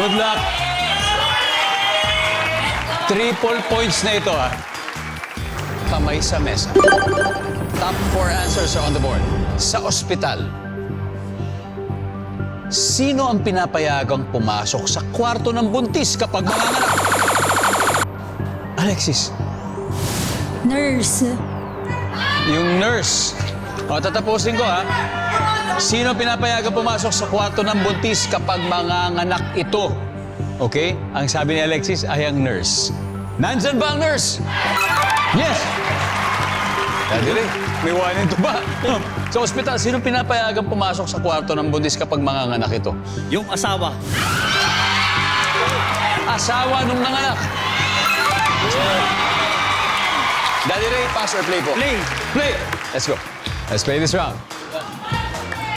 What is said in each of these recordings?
Good luck. Triple points na ito, ha? Kamay sa mesa. Top 4 answers are on the board. Sa ospital, sino ang pinapayagang pumasok sa kwarto ng buntis kapag manganganak? Alexis. Nurse. Yung nurse. O, tatapusin ko, ha? Sino pinapayagang pumasok sa kwarto ng buntis kapag manganganak ito? Okay? Ang sabi ni Alexis ay ang nurse. Nandyan ba ang nurse? Yes! Daddy Ray, may 1 and 2 ba? Sa ospital, sino pinapayagang pumasok sa kwarto ng buntis kapag manganganak ito? Yung asawa. Asawa nung nanganak. Daddy Ray, pass or play po? Play. Play! Let's go. Let's play this round.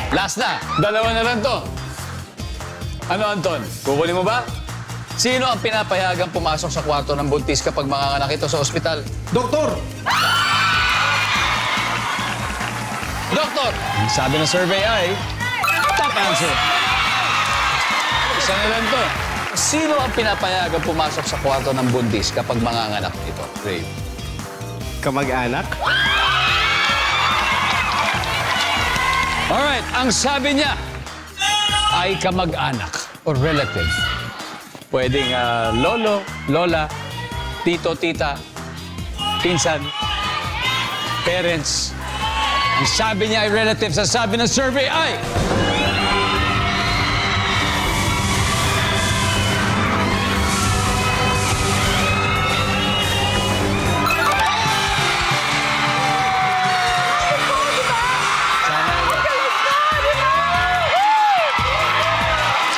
Last na. Dalawa na lang to. Ano, Anton? Kukunin mo ba? Sino ang pinapayagang pumasok sa kwarto ng buntis kapag manganganak ito sa ospital? Doktor! Doktor! Ang sabi ng survey ay... Top answer. Isa na lang to. Sino ang pinapayagang pumasok sa kwarto ng buntis kapag manganganak ito? Ray. Kamag-anak? Alright, ang sabi niya ay kamag-anak or relative. Pwedeng lolo, lola, tito, tita, pinsan, parents. Ang sabi niya ay relatives. Ang sabi ng survey ay...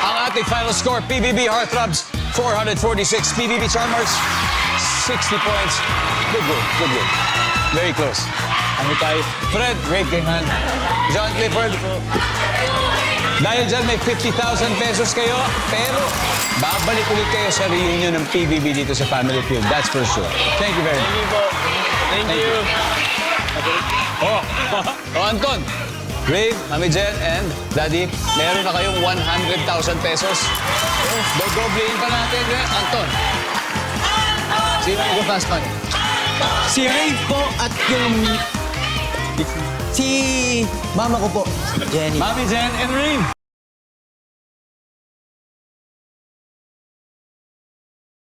Ang ating final score, PBB Heartthrobs, 446. PBB Charmers, 60 points. Good work, good work. Very close. Ano tayo? Fred, great game, man. John Clifford. Dahil dyan, may 50,000 pesos kayo, pero babalik ulit kayo sa reunion ng PBB dito sa Family Field. That's for sure. Thank you very much. Thank you. Oh, oh, Anton. Ray, Mami Jen, and Daddy, meron na kayong 100,000 pesos. Dodoblein pa natin, Anton. Sino yung fast money? Si Ray po at yung... Si mama ko po, Jenny. Mami Jen and Ray.